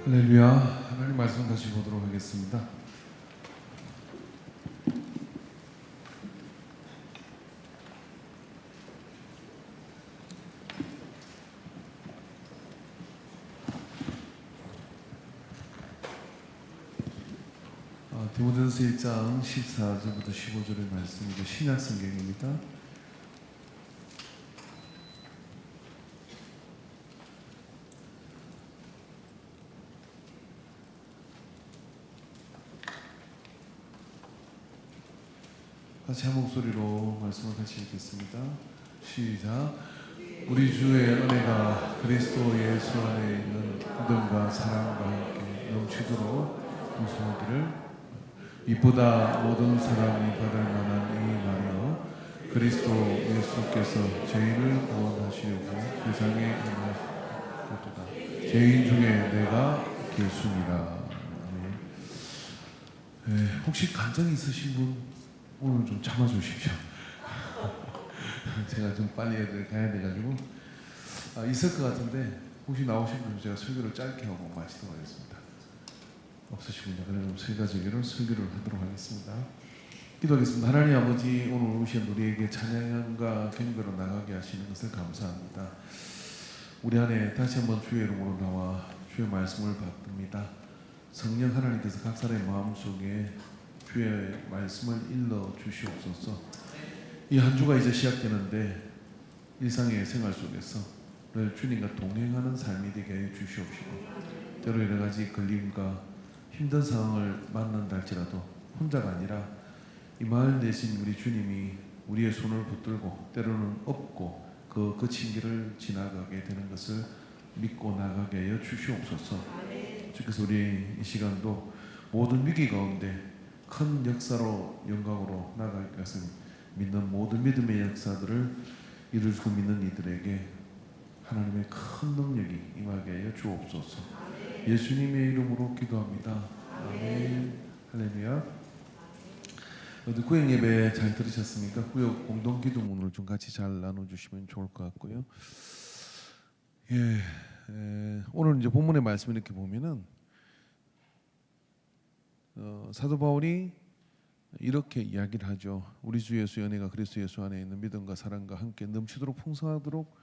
할렐루야. 하나님 말씀 다시 보도록 하겠습니다. 디모데전서 1장 14절부터 15절의 말씀이고 신약 성경입니다. 같이 한 목소리로 말씀을 같이 읽겠습니다. 시작. 우리 주의 은혜가 그리스도 예수 안에 있는 믿음과 사랑과 함께 넘치도록 공수하기를. 이보다 모든 사람이 받을 만한 이 말이요 그리스도 예수께서 죄인을 구원하시려고 세상에 임하셨도다. 죄인 중에 내가 예수니라. 혹시 간증 있으신 분 오늘 좀 참아주십시오. 제가 좀 빨리 가야 돼가지고 있을 것 같은데 혹시 나오신 분 제가 설교를 짧게 하고 마치도록 하겠습니다. 없으시군요. 그러면 설교적으로 설교를 하도록 하겠습니다. 기도하겠습니다. 하나님 아버지, 오늘 오신 우리에게 찬양과 경배로 나가게 하시는 것을 감사합니다. 우리 안에 다시 한번 주의 이름으로 나와 주의 말씀을 받듭니다. 성령 하나님께서 각 사람의 마음속에 주의 말씀을 일러 주시옵소서. 이 한 주가 이제 시작되는데 일상의 생활 속에서 늘 주님과 동행하는 삶이 되게 해 주시옵시고, 때로 여러 가지 걸림과 힘든 상황을 만난다 할지라도 혼자가 아니라 이 마을 대신 우리 주님이 우리의 손을 붙들고 때로는 업고 그 거친 길을 지나가게 되는 것을 믿고 나가게 하여 주시옵소서. 주께서 우리 이 시간도 모든 위기 가운데 큰 역사로 영광으로 나아갈 것을 믿는 모든 믿음의 역사들을 이룰 수 믿는 이들에게 하나님의 큰 능력이 임하게 하여 주옵소서. 예수님의 이름으로 기도합니다. 아멘. 할렐루야. 구역 예배 잘 들으셨습니까? 구역 공동 기도문을 좀 같이 잘 나눠주시면 좋을 것 같고요. 오늘 이제 본문의 말씀 이렇게 보면은 사도 바울이 이렇게 이야기를 하죠. 우리 주 예수 연애가 그리스도 예수 안에 있는 믿음과 사랑과 함께 넘치도록 풍성하도록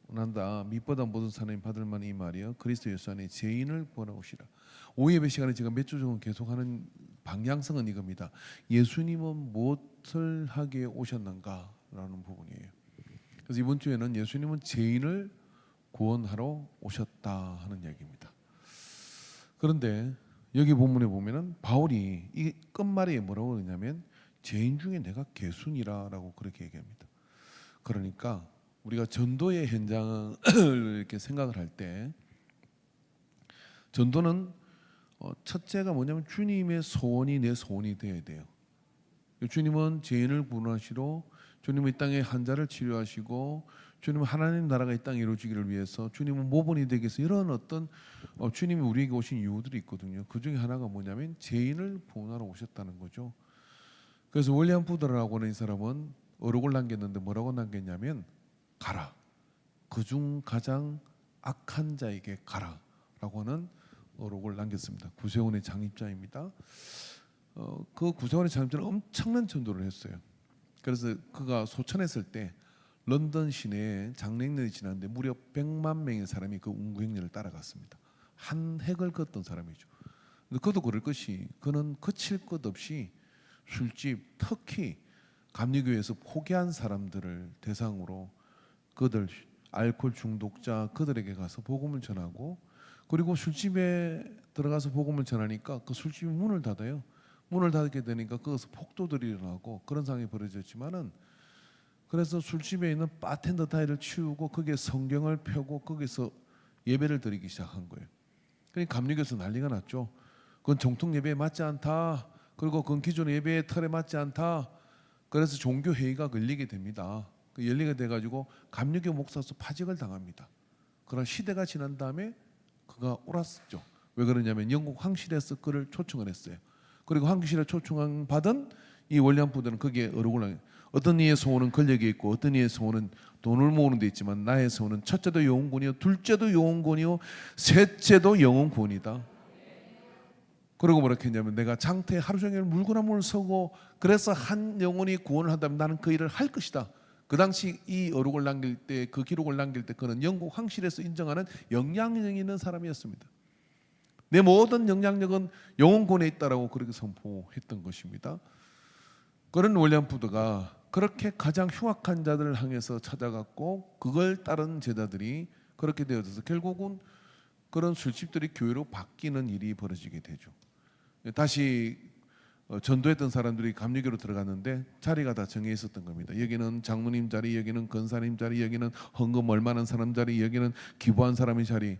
원한다. 밑보다 모든 사람이 받을 만한 이 말이요 그리스도 예수 안에 죄인을 구원하오시라. 오후 예배 시간에 제가 몇 주 정도 계속하는 방향성은 이겁니다. 예수님은 무엇을 하기에 오셨는가라는 부분이에요. 그래서 이번 주에는 예수님은 죄인을 구원하러 오셨다 하는 이야기입니다. 그런데 여기 본문에 보면은 바울이 이 끝말에 뭐라고 그러냐면 죄인 중에 내가 개순이라라고 그렇게 얘기합니다. 그러니까 우리가 전도의 현장을 이렇게 생각을 할 때 전도는 첫째가 뭐냐면 주님의 소원이 내 소원이 되어야 돼요. 주님은 죄인을 구원하시러 주님은 이 땅에 환자를 치료하시고 주님은 하나님 나라가 이 땅에 이루어지기를 위해서 주님은 모본이 되기 위해서 이런 어떤 주님이 우리에게 오신 이유들이 있거든요. 그 중에 하나가 뭐냐면 죄인을 구원하러 오셨다는 거죠. 그래서 윌리엄 푸더라고 하는 이 사람은 어록을 남겼는데 뭐라고 남겼냐면 가라. 그중 가장 악한 자에게 가라라고 하는 어록을 남겼습니다. 구세원의 장입자입니다. 그 구세원의 장입자는 엄청난 전도를 했어요. 그래서 그가 소천했을 때 런던 시내에 장례행렬이 지났는데 무려 100만 명의 사람이 그 운구행렬을 따라갔습니다. 한 획을 걷던 사람이죠. 근데 그도 그럴 것이 그는 거칠 것 없이 술집, 특히 감리교회에서 포기한 사람들을 대상으로 그들 알코올 중독자 그들에게 가서 복음을 전하고, 그리고 술집에 들어가서 복음을 전하니까 그 술집이 문을 닫아요. 문을 닫게 되니까 거기서 폭도들이 일어나고 그런 상황이 벌어졌지만은, 그래서 술집에 있는 바텐더 타일을 치우고 거기에 성경을 펴고 거기서 예배를 드리기 시작한 거예요. 그러니까 감리교에서 난리가 났죠. 그건 정통 예배에 맞지 않다. 그리고 그건 기존의 예배의 틀에 맞지 않다. 그래서 종교 회의가 걸리게 됩니다. 그 열리게 돼가지고 감리교 목사로서 파직을 당합니다. 그런 시대가 지난 다음에 그가 옳았죠. 왜 그러냐면 영국 황실에서 그를 초청을 했어요. 그리고 황실에 초청을 받은 이 윌리엄 푸드는 거기에 어록을 어떤 이의 소원은 권력에 있고 어떤 이의 소원은 돈을 모으는 데 있지만 나의 소원은 첫째도 영혼구원이요 둘째도 영혼구원이요 셋째도 영혼구원이다. 그리고 뭐라 했냐면 내가 장터에 하루 종일 물건 한 문을 서고 그래서 한 영혼이 구원을 한다면 나는 그 일을 할 것이다. 그 당시 이 어록을 남길 때 그 기록을 남길 때 그는 영국 황실에서 인정하는 영향력이 있는 사람이었습니다. 내 모든 영향력은 영혼권에 있다라고 그렇게 선포했던 것입니다. 그런 윌리엄 푸드가 그렇게 가장 흉악한 자들을 향해서 찾아갔고 그걸 따른 제자들이 그렇게 되어져서 결국은 그런 술집들이 교회로 바뀌는 일이 벌어지게 되죠. 다시 전도했던 사람들이 감리교로 들어갔는데 자리가 다 정해 있었던 겁니다. 여기는 장로님 자리, 여기는 권사님 자리, 여기는 헌금 얼마나 사람 자리, 여기는 기부한 사람의 자리.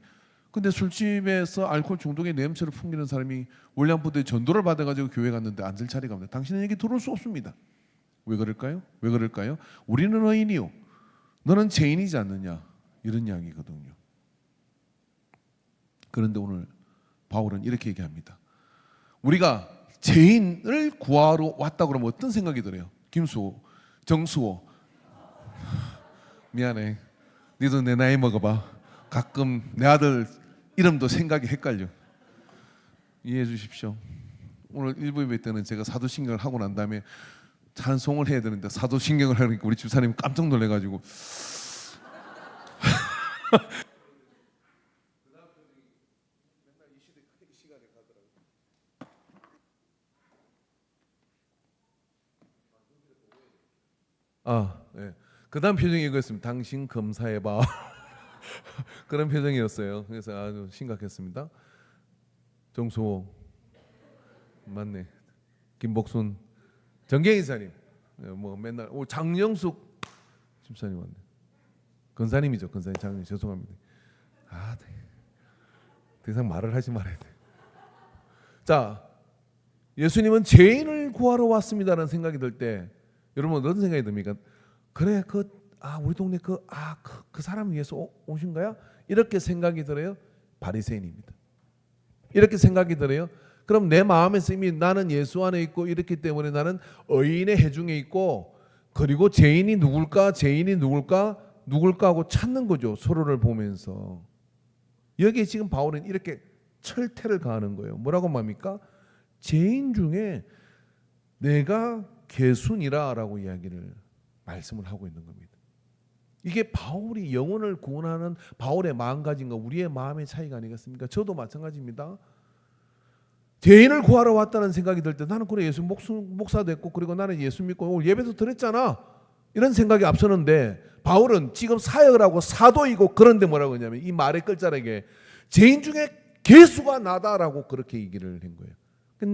근데 술집에서 알코올 중독의 냄새를 풍기는 사람이 윌리엄 푸드의 전도를 받아가지고 교회 갔는데 앉을 자리가 없는데 당신은 여기 들어올 수 없습니다. 왜 그럴까요? 왜 그럴까요? 우리는 의인이요 너는 죄인이지 않느냐 이런 이야기거든요. 그런데 오늘 바울은 이렇게 얘기합니다. 우리가 죄인을 구하러 왔다 그러면 어떤 생각이 들어요? 김수호, 정수호 미안해 니도 내 나이 먹어봐. 가끔 내 아들 이름도 생각이 헷갈려. 이해해 주십시오. 오늘 일부 예배 때는 제가 사도신경을 하고 난 다음에 찬송을 해야 되는데 사도신경을 하니까 우리 집사님이 깜짝 놀래가지고 네. 그 다음 표정이 이거였습니다. 당신 검사해봐. 그런 표정이었어요. 그래서 아주 심각했습니다. 정수호 맞네. 김복순 정계인 사님 뭐 맨날 장영숙 집사님 왔네. 권사님이죠. 권사님 장님 죄송합니다. 더 이상 말을 하지 말아야 돼. 자, 예수님은 죄인을 구하러 왔습니다라는 생각이 들 때 여러분 어떤 생각이 듭니까? 그래 우리 동네 그 사람 위해서 오신 거야? 이렇게 생각이 들어요? 바리새인입니다. 이렇게 생각이 들어요? 그럼 내 마음에서 이미 나는 예수 안에 있고 이렇기 때문에 나는 의인의 해중에 있고 그리고 죄인이 누굴까 하고 찾는 거죠. 서로를 보면서. 여기에 지금 바울은 이렇게 철퇴를 가하는 거예요. 뭐라고 말합니까? 죄인 중에 내가 괴순이라라고 이야기를 말씀을 하고 있는 겁니다. 이게 바울이 영혼을 구원하는 바울의 마음가짐과 우리의 마음의 차이가 아니겠습니까? 저도 마찬가지입니다. 죄인을 구하러 왔다는 생각이 들 때 나는 그래 예수 목사 됐고 그리고 나는 예수 믿고 오늘 예배도 드렸잖아 이런 생각이 앞서는데 바울은 지금 사역을 하고 사도이고 그런데 뭐라고 하냐면 이 말의 끝자락에 죄인 중에 괴수가 나다라고 그렇게 얘기를 한 거예요.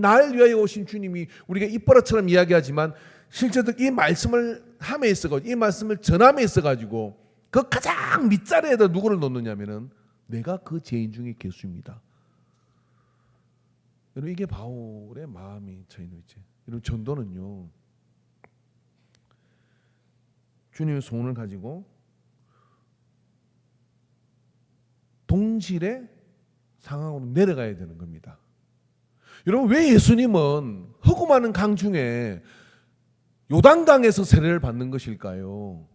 날 위하여 오신 주님이 우리가 입버릇처럼 이야기하지만 실제로 이 말씀을 함에 있어가지고 이 말씀을 전함에 있어가지고 그 가장 밑자리에다 누구를 놓느냐면은 내가 그 죄인 중에 괴수입니다. 여러분 이게 바울의 마음이 저희는 있지. 여러분 전도는요 주님의 소원을 가지고 동질의 상황으로 내려가야 되는 겁니다. 여러분 왜 예수님은 허구 많은 강 중에 요단강에서 세례를 받는 것일까요?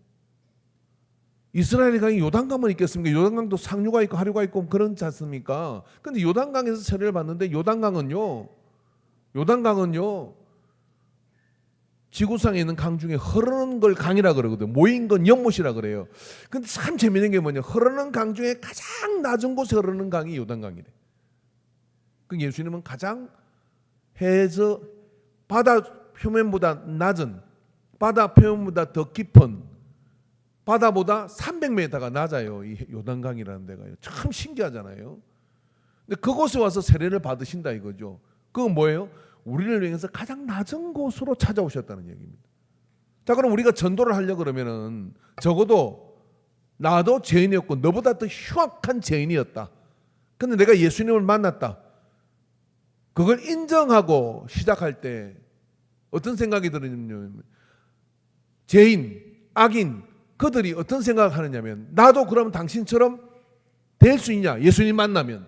이스라엘 강이 요단강만 있겠습니까? 요단강도 상류가 있고 하류가 있고 그런지 않습니까? 근데 요단강에서 세례를 받는데 요단강은요 지구상에 있는 강 중에 흐르는 걸 강이라 그러거든요. 모인 건 연못이라 그래요. 근데 참 재미있는 게 뭐냐? 흐르는 강 중에 가장 낮은 곳에 흐르는 강이 요단강이래. 그 예수님은 가장 해저 바다 표면보다 낮은 바다 표면보다 더 깊은 바다보다 300m가 낮아요. 이 요단강이라는 데가요. 참 신기하잖아요. 근데 그곳에 와서 세례를 받으신다 이거죠. 그건 뭐예요? 우리를 위해서 가장 낮은 곳으로 찾아오셨다는 얘기입니다. 자, 그럼 우리가 전도를 하려 그러면은 적어도 나도 죄인이었고 너보다 더 흉악한 죄인이었다. 근데 내가 예수님을 만났다. 그걸 인정하고 시작할 때 어떤 생각이 드느냐면 죄인, 악인 그들이 어떤 생각을 하느냐면 나도 그럼 당신처럼 될 수 있냐? 예수님 만나면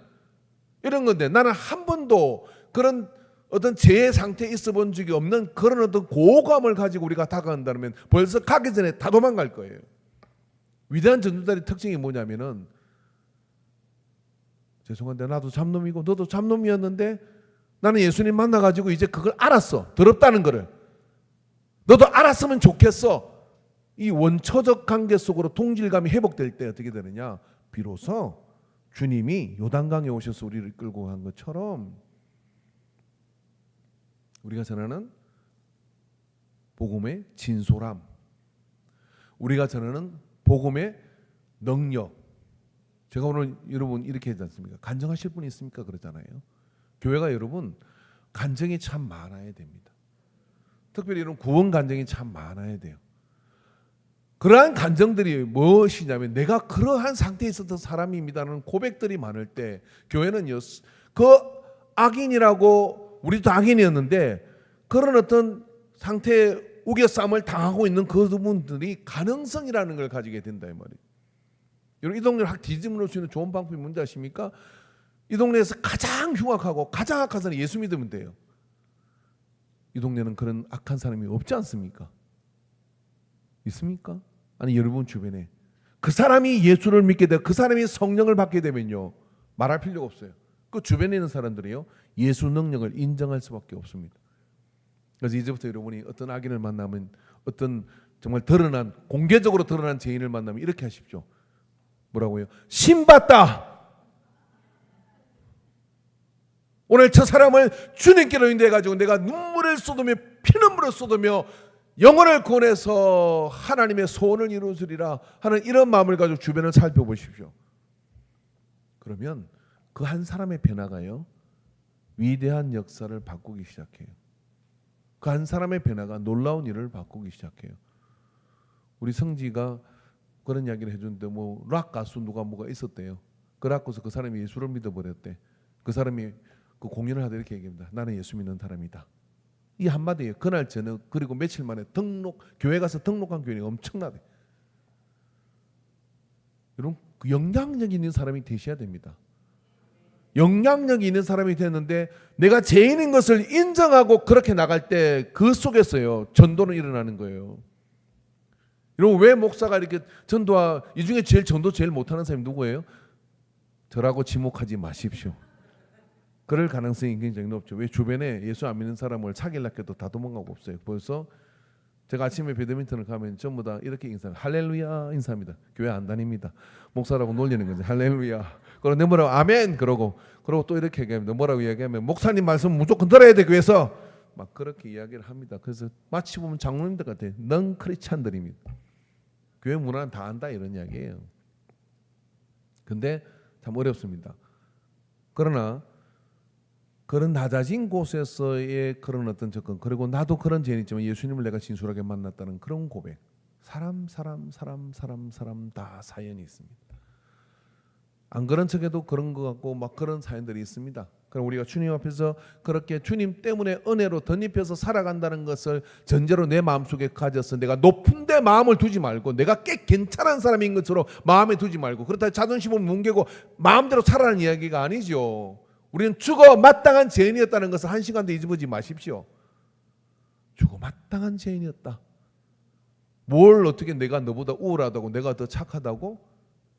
이런 건데 나는 한 번도 그런 어떤 죄의 상태에 있어 본 적이 없는 그런 어떤 고감을 가지고 우리가 다가간다면 벌써 가기 전에 다 도망갈 거예요. 위대한 전도자의 특징이 뭐냐면은, 죄송한데 나도 잡놈이고 너도 잡놈이었는데 나는 예수님 만나가지고 이제 그걸 알았어. 더럽다는 거를. 너도 알았으면 좋겠어. 이 원초적 관계 속으로 동질감이 회복될 때 어떻게 되느냐? 비로소 주님이 요단강에 오셔서 우리를 끌고 간 것처럼 우리가 전하는 복음의 진솔함, 우리가 전하는 복음의 능력. 제가 오늘 여러분 이렇게 하지 않습니까? 간증하실 분이 있습니까? 그러잖아요. 교회가 여러분 간증이 참 많아야 됩니다. 특별히 이런 구원 간증이 참 많아야 돼요. 그러한 간증들이 무엇이냐면 내가 그러한 상태에 있었던 사람입니다라는 고백들이 많을 때 교회는요, 그 악인이라고, 우리도 악인이었는데 그런 어떤 상태에 우겨싸움을 당하고 있는 그분들이 가능성이라는 걸 가지게 된다 이 말이에요. 여러분, 이 동네를 확 뒤집어 수 있는 좋은 방법이 뭔지 아십니까? 이 동네에서 가장 흉악하고 가장 악한 사람이 예수 믿으면 돼요. 이 동네는 그런 악한 사람이 없지 않습니까? 있습니까? 아니, 여러분 주변에 그 사람이 예수를 믿게 되고 그 사람이 성령을 받게 되면요, 말할 필요가 없어요. 그 주변에 있는 사람들이요, 예수 능력을 인정할 수밖에 없습니다. 그래서 이제부터 여러분이 어떤 악인을 만나면, 어떤 정말 드러난, 공개적으로 드러난 죄인을 만나면 이렇게 하십시오. 뭐라고요? 신받다. 오늘 저 사람을 주님께로 인도해 가지고 내가 눈물을 쏟으며 피눈물을 쏟으며 영혼을 구원해서 하나님의 소원을 이루어주리라 하는 이런 마음을 가지고 주변을 살펴보십시오. 그러면 그 한 사람의 변화가요, 위대한 역사를 바꾸기 시작해요. 그 한 사람의 변화가 놀라운 일을 바꾸기 시작해요. 우리 성지가 그런 이야기를 해주는데, 뭐 락 가수 누가 뭐가 있었대요. 그래서 그 사람이 예수를 믿어버렸대. 그 사람이 그 공연을 하다 이렇게 얘기합니다. 나는 예수 믿는 사람이다. 이 한마디예요. 그날 저녁, 그리고 며칠 만에 교회 가서 등록한 교인이 엄청나대. 여러분, 그 영향력 있는 사람이 되셔야 됩니다. 영향력이 있는 사람이 됐는데 내가 죄인인 것을 인정하고 그렇게 나갈 때 그 속에서요, 전도는 일어나는 거예요. 여러분, 왜 목사가 이렇게 전도와, 이 중에 전도 제일 못하는 사람이 누구예요? 저라고 지목하지 마십시오. 그럴 가능성이 굉장히 높죠. 왜? 주변에 예수 안 믿는 사람을 사귈라 해도 다 도망가고 없어요. 벌써 제가 아침에 배드민턴을 가면 전부 다 이렇게 인사해요. 할렐루야 인사합니다. 교회 안 다닙니다. 목사라고 놀리는 거죠. 할렐루야. 그런데 뭐라고 아멘 그러고 또 이렇게 얘기합니다. 뭐라고 얘기하면 목사님 말씀 무조건 들어야 돼 교회에서. 막 그렇게 이야기를 합니다. 그래서 마치 보면 장로님들 같아요. 넌 크리스찬들입니다. 교회 문화는 다 안다 이런 이야기예요. 근데 참 어렵습니다. 그러나 그런 낮아진 곳에서의 그런 어떤 접근, 그리고 나도 그런 죄는 있지만 예수님을 내가 진솔하게 만났다는 그런 고백. 사람 다 사연이 있습니다. 안 그런 척해도 그런 것 같고 막 그런 사연들이 있습니다. 그럼 우리가 주님 앞에서 그렇게 주님 때문에 은혜로 덧입혀서 살아간다는 것을 전제로 내 마음속에 가져서 내가 높은 데 마음을 두지 말고 내가 꽤 괜찮은 사람인 것으로 마음에 두지 말고, 그렇다 자존심을 뭉개고 마음대로 살아라는 이야기가 아니죠. 우리는 죽어 마땅한 죄인이었다는 것을 한 시간도 잊어보지 마십시오. 죽어 마땅한 죄인이었다. 뭘 어떻게 내가 너보다 우월하다고, 내가 더 착하다고?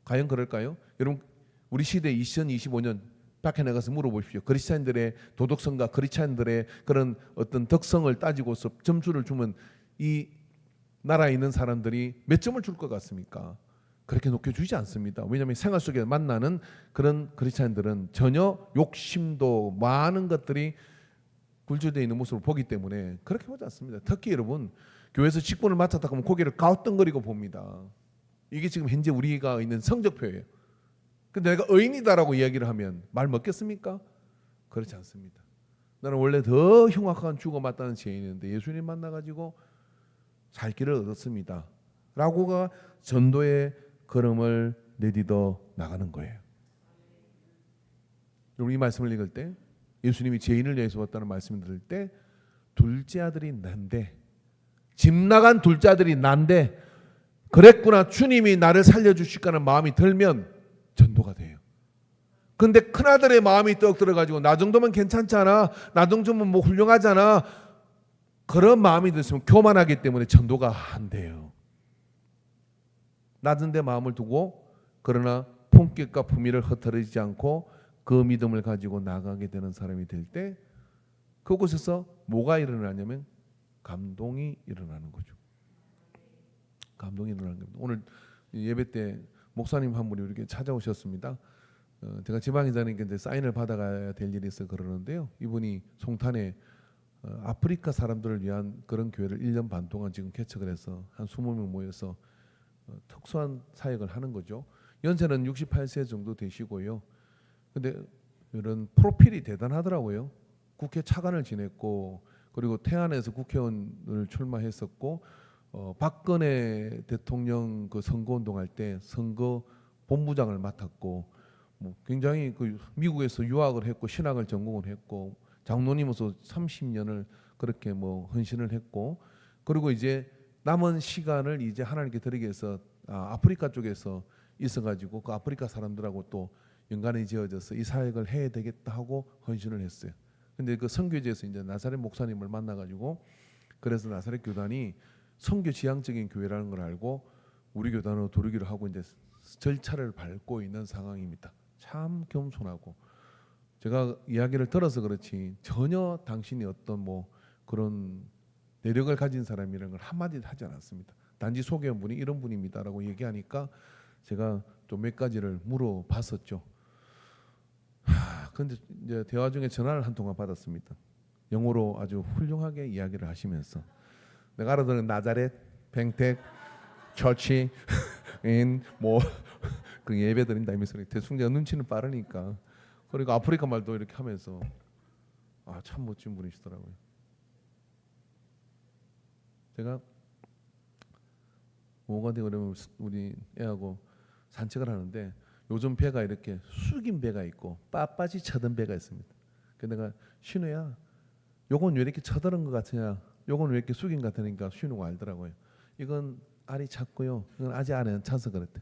과연 그럴까요? 여러분, 우리 시대 2025년 밖에 나가서 물어보십시오. 그리스도인들의 도덕성과 그리스도인들의 그런 어떤 덕성을 따지고서 점수를 주면 이 나라에 있는 사람들이 몇 점을 줄 것 같습니까? 그렇게 높여주지 않습니다. 왜냐하면 생활 속에 만나는 그런 그리스도인들은 전혀 욕심도 많은 것들이 굴절되어 있는 모습을 보기 때문에 그렇게 보지 않습니다. 특히 여러분, 교회에서 직분을 맡았다 하면 고개를 가우뚱거리고 봅니다. 이게 지금 현재 우리가 있는 성적표예요. 근데 내가 의인이다라고 이야기를 하면 말 먹겠습니까? 그렇지 않습니다. 나는 원래 더 흉악한 죽어마땅한 죄인인데 예수님 만나가지고 살 길을 얻었습니다 라고가 전도의 걸음을 내딛어 나가는 거예요. 여러분, 이 말씀을 읽을 때 예수님이 죄인을 위해서 왔다는 말씀을 들을 때 둘째 아들이 난데, 집 나간 둘째 아들이 난데 그랬구나, 주님이 나를 살려주실까는 마음이 들면 전도가 돼요. 근데 큰아들의 마음이 떡 들어가지고 나 정도면 괜찮잖아, 나 정도면 뭐 훌륭하잖아, 그런 마음이 들었으면 교만하기 때문에 전도가 안 돼요. 낮은 데 마음을 두고 그러나 품격과 품위를 흐트러지지 않고 그 믿음을 가지고 나가게 되는 사람이 될 때 그곳에서 뭐가 일어나냐면 감동이 일어나는 거죠. 감동이 일어나는 겁니다. 오늘 예배 때 목사님 한 분이 이렇게 찾아오셨습니다. 제가 지방이자니까 이제 사인을 받아가야 될 일이 있어 그러는데요. 이분이 송탄에 아프리카 사람들을 위한 그런 교회를 1년 반 동안 지금 개척을 해서 한 20명 모여서 특수한 사역을 하는 거죠. 연세는 68세 정도 되시고요. 근데 이런 프로필이 대단하더라고요. 국회 차관을 지냈고 그리고 태안에서 국회의원을 출마했었고 박근혜 대통령 그 선거운동할 때 선거 본부장을 맡았고 뭐 굉장히 그 미국에서 유학을 했고 신학을 전공을 했고 장로님으로서 30년을 그렇게 뭐 헌신을 했고 그리고 이제 남은 시간을 이제 하나님께 드리기 위해서 아프리카 쪽에서 있어가지고 그 아프리카 사람들하고 또 연관이 지어져서 이 사역을 해야 되겠다 하고 헌신을 했어요. 근데 그 선교지에서 이제 나사렛 목사님을 만나가지고 그래서 나사렛 교단이 선교 지향적인 교회라는 걸 알고 우리 교단으로 들어오기로 하고 이제 절차를 밟고 있는 상황입니다. 참 겸손하고 제가 이야기를 들어서 그렇지 전혀 당신이 어떤 뭐 그런 내력을 가진 사람이라는 걸 한마디도 하지 않았습니다. 단지 소개한 분이 이런 분입니다라고 얘기하니까 제가 좀 몇 가지를 물어봤었죠. 근데 이제 대화 중에 전화를 한 통화 받았습니다. 영어로 아주 훌륭하게 이야기를 하시면서 내가 알아듣는 나자렛, 뱅텍, 처치, 뭐그 예배 드린다 이면서 대충 제가 눈치는 빠르니까 그리고 아프리카 말도 이렇게 하면서 참 멋진 분이시더라고요. 제가 뭐가 되고 그러면 우리 애하고 산책을 하는데 요즘 배가 이렇게 숙인 배가 있고 빳빳이 쳐든 배가 있습니다. 그래서 내가 신우야 요건 왜 이렇게 쳐드는 것 같으냐, 요건 왜 이렇게 숙인 것 같으니까 신우가 알더라고요. 이건 알이 찼고요, 이건 아직 안에는 차서 그랬대.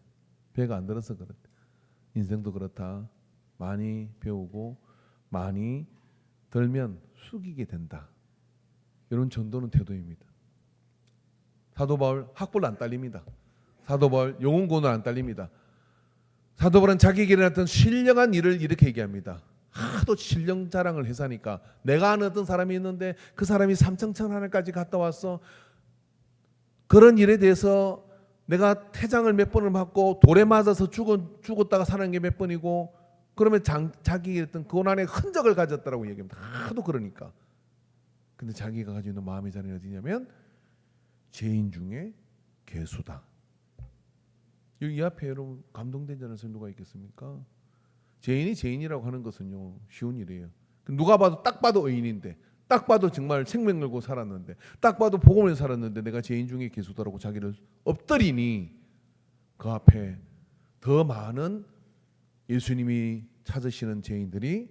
배가 안 들어서 그랬대. 인생도 그렇다. 많이 배우고 많이 들면 숙이게 된다. 이런 전도는 태도입니다. 사도 바울 학벌 안 딸립니다. 사도 바울 영혼고는 안 딸립니다. 사도 바울은 자기에게 일어났던 신령한 일을 이렇게 얘기합니다. 하도 신령 자랑을 해서 하니까 내가 아는 어떤 사람이 있는데 그 사람이 삼청천 하늘까지 갔다 왔어. 그런 일에 대해서 내가 태장을 몇 번을 맞고 돌에 맞아서 죽었다가 사는 게 몇 번이고 그러면 자기의 어떤 고난의 흔적을 가졌다라고 얘기합니다. 하도 그러니까. 근데 자기가 가지고 있는 마음의 자리는 어디냐면 죄인 중에 괴수다. 이 앞에 여러분 감동되지 않은 누가 있겠습니까? 죄인이 죄인이라고 하는 것은요 쉬운 일이에요. 누가 봐도 딱 봐도 의인인데 딱 봐도 정말 생명 걸고 살았는데 딱 봐도 복음을 살았는데 내가 죄인 중에 괴수다라고 자기를 엎드리니 그 앞에 더 많은 예수님이 찾으시는 죄인들이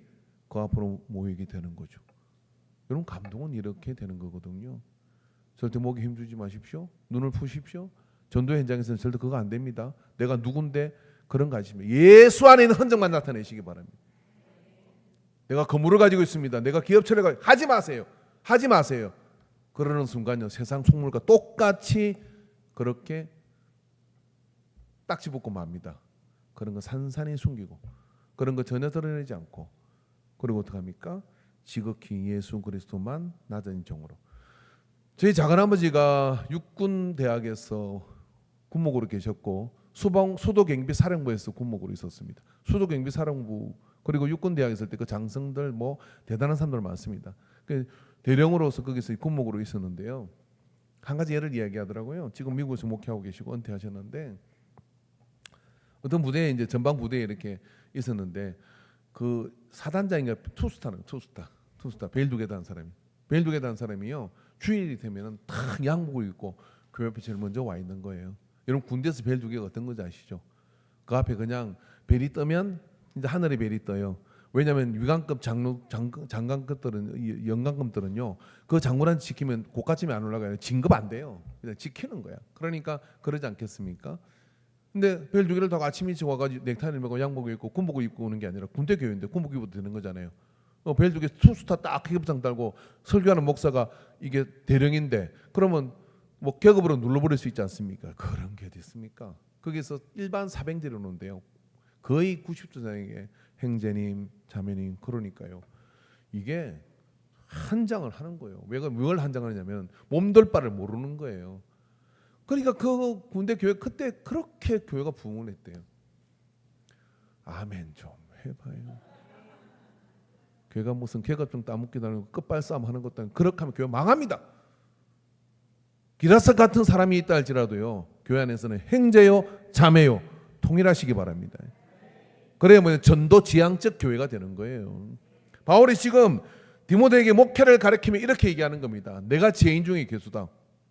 그 앞으로 모이게 되는 거죠. 여러분 감동은 이렇게 되는 거거든요. 절대 목에 힘주지 마십시오. 눈을 푸십시오. 전도 현장에서는 절대 그거 안 됩니다. 내가 누군데 그런 거 하시면 예수 안에 있는 흔적만 나타내시기 바랍니다. 내가 건물을 가지고 있습니다. 내가 기업체를 가지고 하지 마세요. 하지 마세요. 그러는 순간요 세상 속물과 똑같이 그렇게 딱지 붙고 맙니다. 그런 거 산산히 숨기고 그런 거 전혀 드러내지 않고 그리고 어떻게 합니까? 지극히 예수 그리스도만 낮은 종으로. 저희 작은아버지가 육군 대학에서 군목으로 계셨고 수도경비 사령부에서 군목으로 있었습니다. 수도경비 사령부 그리고 육군 대학에 있을 때 그 장성들 뭐 대단한 사람들 많습니다. 그 대령으로서 거기서 군목으로 있었는데요. 한 가지 예를 이야기하더라고요. 지금 미국에서 목회하고 계시고 은퇴하셨는데 어떤 부대에 이제 전방 부대에 이렇게 있었는데 그 사단장인가 투스타 벨두개 단 사람이 벨두개 단 사람이요 주일이 되면은 탁 양복을 입고 교회 앞에 제일 먼저 와 있는 거예요. 여러분 군대에서 벨 두 개가 어떤 건지 아시죠? 그 앞에 그냥 벨이 뜨면 이제 하늘에 벨이 떠요. 왜냐하면 위관급 장관급들은 영관급들은요 그 장군한테 지키면 고가쯤에 안 올라가요. 진급 안 돼요. 그냥 지키는 거야. 그러니까 그러지 않겠습니까? 근데 벨 두 개를 다 아침 일찍 와가지고 넥타이를 메고 양복을 입고 군복을 입고 오는 게 아니라 군대 교회인데 군복 입어도 되는 거잖아요. 벨 두 개 투스타 딱 계급장 달고 설교하는 목사가 이게 대령인데 그러면 뭐 계급으로 눌러버릴 수 있지 않습니까? 그런 게 됐습니까? 거기서 일반 사병들이 오는데요. 거의 90%의 형제님, 자매님 그러니까요. 이게 한장을 하는 거예요. 왜 뭘 한장하느냐면 몸둘 바를 모르는 거예요. 그러니까 그 군대 교회 그때 그렇게 교회가 부흥을 했대요. 아멘 좀 해봐요. 교회가 무슨 계급증 따먹기도 하고 끝발싸움 하는 것도 아니고 그렇게 하면 교회 망합니다. 기라석 같은 사람이 있다 할지라도요. 교회 안에서는 형제요 자매요 통일하시기 바랍니다. 그래야 뭐 전도 지향적 교회가 되는 거예요. 바울이 지금 디모데에게 목회를 가르치며 이렇게 얘기하는 겁니다. 내가 죄인 중에 괴수다.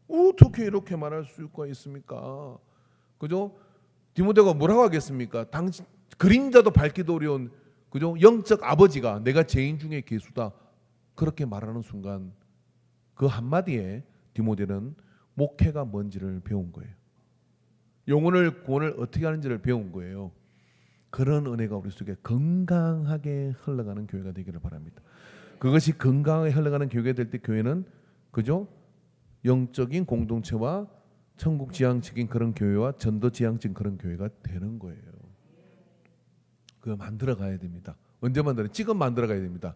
어떻게 이렇게 말할 수가 있습니까? 그죠? 디모데가 뭐라고 하겠습니까? 당신 그림자도 밟기도 어려운 그죠? 영적 아버지가 내가 죄인 중에 괴수다. 그렇게 말하는 순간 그 한마디에 디모데는 목회가 뭔지를 배운 거예요. 영혼을 구원을 어떻게 하는지를 배운 거예요. 그런 은혜가 우리 속에 건강하게 흘러가는 교회가 되기를 바랍니다. 그것이 건강하게 흘러가는 교회가 될 때 교회는 그죠? 영적인 공동체와 천국 지향적인 그런 교회와 전도 지향적인 그런 교회가 되는 거예요. 그거 만들어 가야 됩니다. 언제 만들어? 지금 만들어 가야 됩니다.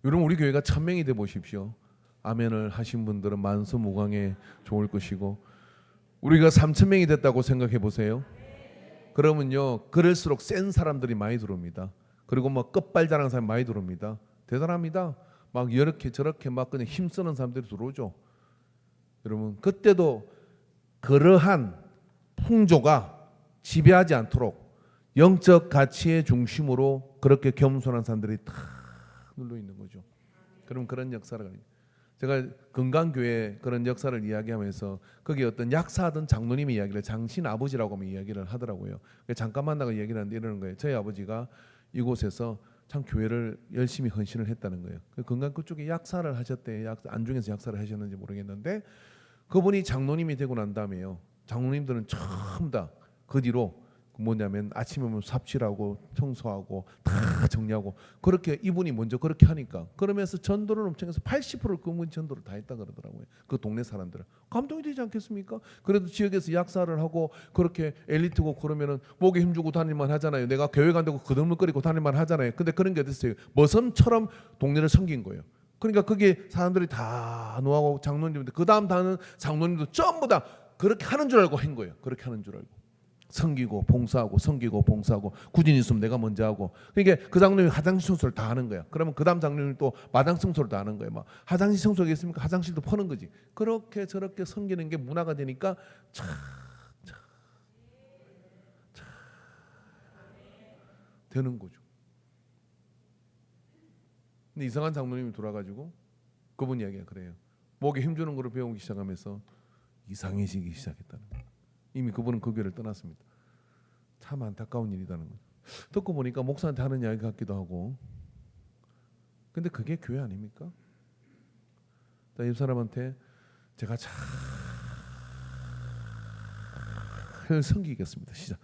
여러분 우리 교회가 1000명이 돼 보십시오. 아멘을 하신 분들은 만수무강에 좋을 것이고 우리가 3000명이 됐다고 생각해 보세요. 그러면요 그럴수록 센 사람들이 많이 들어옵니다. 그리고 뭐 끝발자라는 사람이 많이 들어옵니다. 대단합니다. 막 이렇게 저렇게 막 그냥 힘쓰는 사람들이 들어오죠. 여러분 그때도 그러한 풍조가 지배하지 않도록 영적 가치의 중심으로 그렇게 겸손한 사람들이 다 눌러 있는 거죠. 그럼 그런 역사를 제가 건강교회 그런 역사를 이야기하면서 거기 어떤 약사하던 장로님의 이야기를 장신 아버지라고 하면 이야기를 하더라고요. 잠깐 만나고 이야기를 하는데 이러는 거예요. 저희 아버지가 이곳에서 참 교회를 열심히 헌신을 했다는 거예요. 건강 그쪽에 약사를 하셨대요. 안중에서 약사를 하셨는지 모르겠는데 그분이 장로님이 되고 난 다음에요. 장로님들은 전부 다 그 뒤로 뭐냐면 아침에 오면 삽질하고 청소하고 다 정리하고 그렇게 이분이 먼저 그렇게 하니까 그러면서 전도를 엄청 해서 80%를 그분 전도를 다 했다 그러더라고요. 그 동네 사람들은 감동이 되지 않겠습니까? 그래도 지역에서 약사를 하고 그렇게 엘리트고 그러면은 목에 힘주고 다닐만 하잖아요. 내가 교회 간다고 그득물거리고 다닐만 하잖아요. 근데 그런 게 어딨어요? 머슴처럼 동네를 섬긴 거예요. 그러니까 그게 사람들이 다 노하고 장로님들 그 다음 다는 장로님도 전부 다 그렇게 하는 줄 알고 한 거예요. 그렇게 하는 줄 알고. 섬기고 봉사하고 섬기고 봉사하고 굳이 있으면 내가 먼저 하고 그러니까 그 장로님이 화장실 청소를 다 하는 거야. 그러면 그 다음 장로님이 또 마당 청소를 다 하는 거예요. 막 화장실 청소가 있습니까? 화장실도 퍼는 거지. 그렇게 저렇게 섬기는 게 문화가 되니까 되는 거죠. 근데 이상한 장로님이 돌아가지고 그분 이야기가 그래요. 목에 힘주는 거를 배우기 시작하면서 이상해지기 시작했다는 거예요. 이미 그분은 그 교회를 떠났습니다. 참 안타까운 일이라는 거죠. 듣고 보니까 목사한테 하는 이야기 같기도 하고 근데 그게 교회 아닙니까? 이 사람한테 제가 잘 섬기겠습니다. 시작.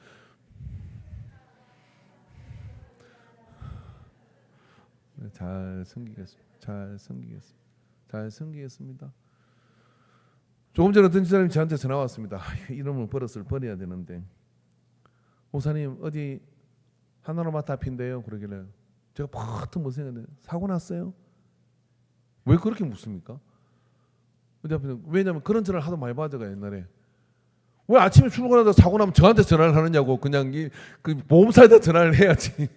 잘 섬기겠습니다. 잘 섬기겠습니다. 잘 섬기겠습니다. 조금 전에 어떤 사람이 저한테 전화 왔습니다. 이놈의 버릇을 버려야 되는데 목사님 어디 하나로마트 앞인데요. 그러길래 제가 퍼뜩 못 생각했는데 사고 났어요? 왜 그렇게 묻습니까? 왜냐하면 그런 전화를 하도 많이 받아가 옛날에 왜 아침에 출근하다 사고 나면 저한테 전화를 하느냐고 그냥 그 보험사에다 전화를 해야지.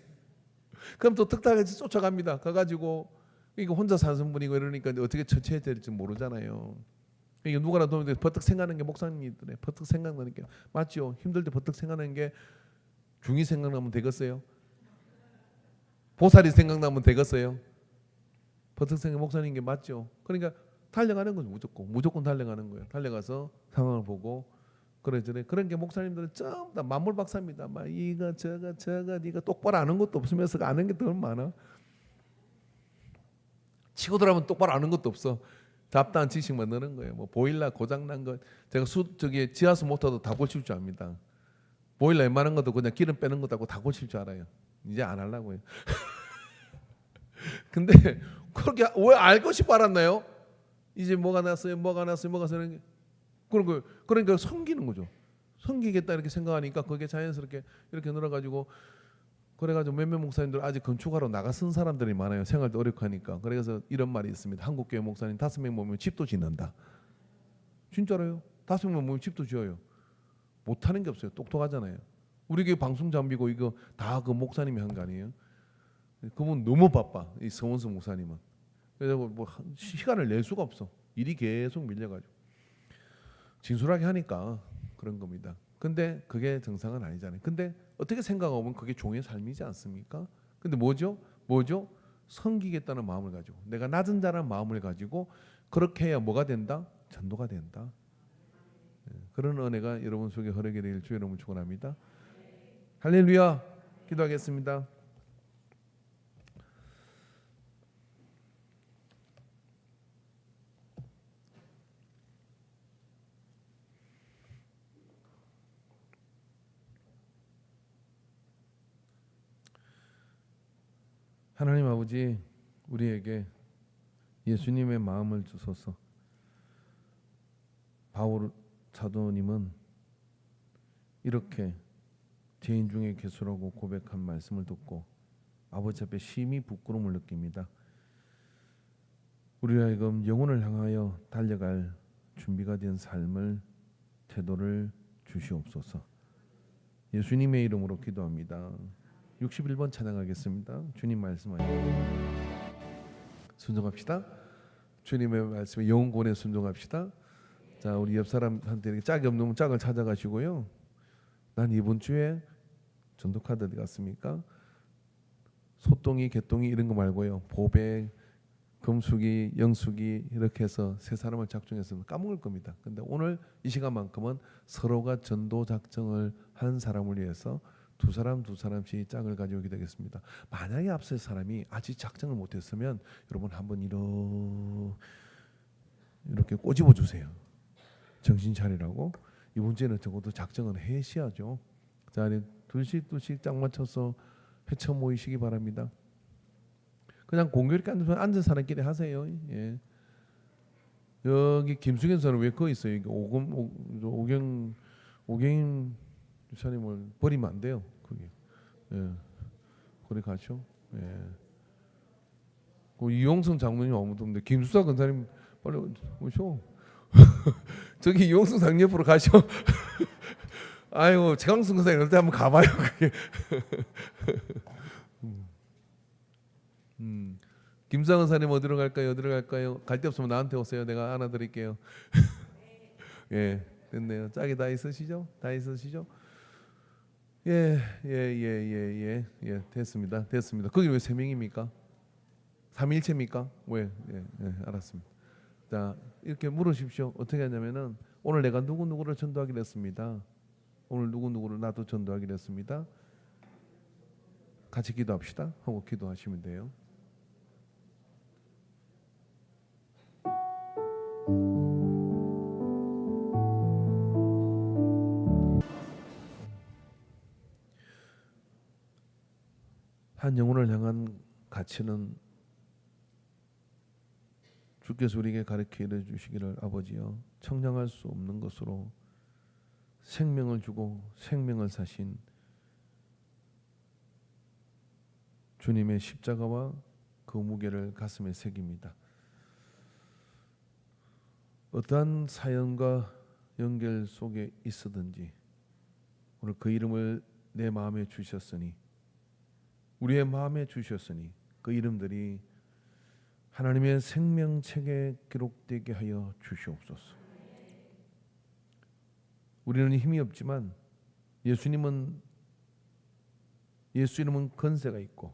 그럼 또 특단같이 쫓아갑니다. 가가지고 이거 혼자 사는 분이고 이러니까 어떻게 처치해야 될지 모르잖아요. 이게 누구나 도움이 돼 버뜩 생각나는 게 목사님이더래. 버뜩 생각나는 게 맞죠? 힘들 때 버뜩 생각나는 게 중이 생각나면 되겠어요? 보살이 생각나면 되겠어요? 버뜩 생각 목사님 게 맞죠? 그러니까 달려가는 거죠. 무조건 달려가는 거예요. 달려가서 상황을 보고 그러잖아요. 그런 게 목사님들은 전부 다 만물박사입니다. 막 이거 저거 네가 똑바로 아는 것도 없으면서 아는 게 더 많아. 치고 들어가면 똑바로 아는 것도 없어. 잡다한 지식만 넣는 거예요. 뭐 보일러 고장 난 거 제가 저기 지하수 모터도 다 고칠 줄 압니다. 보일러 웬만한 것도 그냥 기름 빼는 것도 하고 다 고칠 줄 알아요. 이제 안 하려고요. 근데 그렇게 왜 알고 싶어 알았나요? 이제 뭐가 났어요, 뭐가 났어요, 뭐가 났어요. 그런 거 그러니까 섬기는 거죠. 섬기겠다 이렇게 생각하니까 그게 자연스럽게 이렇게 늘어가지고 그래가지고 몇몇 목사님들 아직 건축하러 나가 쓴 사람들이 많아요. 생활도 어렵고 하니까. 그래서 이런 말이 있습니다. 한국교회 목사님 5명 모이면 집도 짓는다. 진짜로요? 5명 모이면 집도 지어요. 못하는 게 없어요. 똑똑하잖아요. 우리 교회 방송 장비고 이거 다 그 목사님이 한 거 아니에요? 그분 너무 바빠. 이 서원수 목사님은. 그래서 뭐 시간을 낼 수가 없어. 일이 계속 밀려가지고 진솔하게 하니까 그런 겁니다. 근데 그게 정상은 아니잖아요. 근데 어떻게 생각하면 그게 종의 삶이지 않습니까? 근데 뭐죠? 섬기겠다는 마음을 가지고 내가 낮은 자라는 마음을 가지고 그렇게 해야 뭐가 된다? 전도가 된다. 그런 은혜가 여러분 속에 허락이 되길 주의 이름으로 축원합니다. 할렐루야. 기도하겠습니다. 하나님 아버지, 우리에게 예수님의 마음을 주소서. 바울 사도님은 이렇게 죄인 중에 괴수라고 고백한 말씀을 듣고 아버지 앞에 심히 부끄러움을 느낍니다. 우리 하여금 영혼을 향하여 달려갈 준비가 된 삶을 태도를 주시옵소서. 예수님의 이름으로 기도합니다. 61번 찬양하겠습니다. 주님 말씀하시고 순종합시다. 주님의 말씀에 영혼권에 순종합시다. 자, 우리 옆 사람한테 짝이 없는 짝을 찾아가시고요. 난 이번 주에 전도 카드 어디 갔습니까? 소똥이, 개똥이 이런 거 말고요. 보배, 금수기, 영수기 이렇게 해서 세 사람을 작정해서 까먹을 겁니다. 근데 오늘 이 시간만큼은 서로가 전도 작정을 한 사람을 위해서 두 사람씩 짝을 가지고 기도하겠습니다. 만약에 앞서 사람이 아직 작정을 못했으면 여러분 한번 이렇게 꼬집어 주세요. 정신 차리라고. 이번 주에는 적어도 작정을 해셔야죠. 자, 둘씩 짝 맞춰서 헤쳐 모이시기 바랍니다. 그냥 공교롭게 앉은 사람끼리 하세요. 예. 여기 김수현 사람 왜 거기 있어요? 오경 유사님을 버리면 안 돼요. 거기. 예. 거기 가죠. 예. 그 이용성 장로님 아무도 없는데 김수사 권사님 빨리 오셔. 저기 이용성 장로 옆으로 가셔. 아이고 최강승 권사님 이럴 때 한번 가봐요. 그게. 김상은 사님 어디로 갈까요? 갈 데 없으면 나한테 오세요. 내가 안아드릴게요. 예, 됐네요. 짝이 다 있으시죠? 예, 됐습니다. 거기 왜 3명입니까? 삼일체입니까? 왜? 예, 알았습니다. 자, 이렇게 물으십시오. 어떻게 하냐면은 오늘 내가 누구를 전도하기로 했습니다. 오늘 누구를 나도 전도하기로 했습니다. 같이 기도합시다. 하고 기도하시면 돼요. 한 영혼을 향한 가치는 주께서 우리에게 가르쳐 주시기를 아버지여 청량할 수 없는 것으로 생명을 주고 생명을 사신 주님의 십자가와 그 무게를 가슴에 새깁니다. 어떠한 사연과 연결 속에 있었든지 오늘 그 이름을 내 마음에 주셨으니 우리의 마음에 주셨으니 그 이름들이 하나님의 생명책에 기록되게 하여 주시옵소서. 우리는 힘이 없지만 예수 이름은 권세가 있고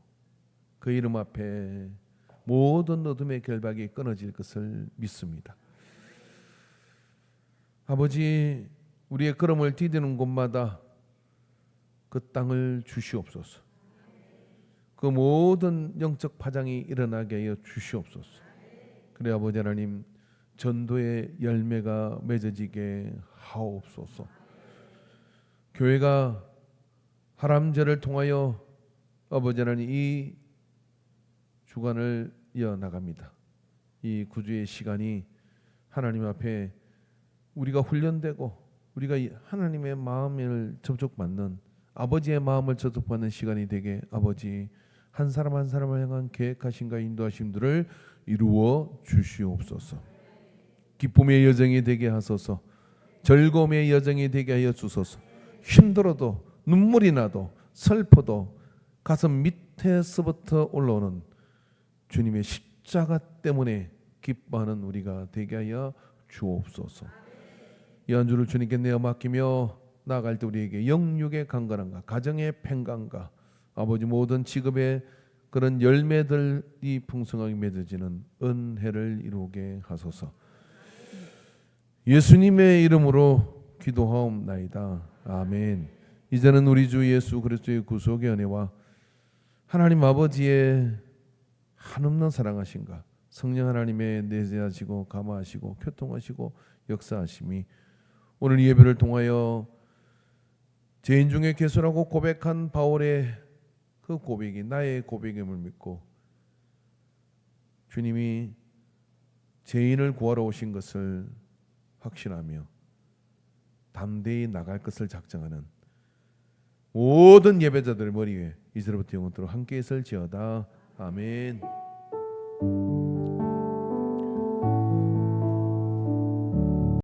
그 이름 앞에 모든 어둠의 결박이 끊어질 것을 믿습니다. 아버지, 우리의 걸음을 디디는 곳마다 그 땅을 주시옵소서. 그 모든 영적 파장이 일어나게 하여 주시옵소서. 그래 아버지 하나님, 전도의 열매가 맺어지게 하옵소서. 교회가 하람제를 통하여 아버지 하나님 이 주간을 이어나갑니다. 이 구주의 시간이 하나님 앞에 우리가 훈련되고 우리가 하나님의 마음을 접촉받는, 아버지의 마음을 접촉받는 시간이 되게 아버지 한 사람 한 사람을 향한 계획하심과 인도하심들을 이루어 주시옵소서. 기쁨의 여정이 되게 하소서. 즐거움의 여정이 되게 하여 주소서. 힘들어도 눈물이 나도 슬퍼도 가슴 밑에서부터 올라오는 주님의 십자가 때문에 기뻐하는 우리가 되게 하여 주옵소서. 이 한 주를 주님께 내어 맡기며 나아갈 때 우리에게 영육의 강건함과 가정의 평강과 아버지 모든 직업의 그런 열매들이 풍성하게 맺어지는 은혜를 이루게 하소서. 예수님의 이름으로 기도하옵나이다. 아멘. 이제는 우리 주 예수 그리스도의 구속의 은혜와 하나님 아버지의 한없는 사랑하심과 성령 하나님의 내재하시고 감화하시고 교통하시고 역사하심이 오늘 예배를 통하여 죄인 중에 개수라고 고백한 바울의 그 고백이 나의 고백임을 믿고 주님이 죄인을 구하러 오신 것을 확신하며 담대히 나갈 것을 작정하는 모든 예배자들의 머리 위에 이제부터 영원토록 함께 있을지어다. 아멘.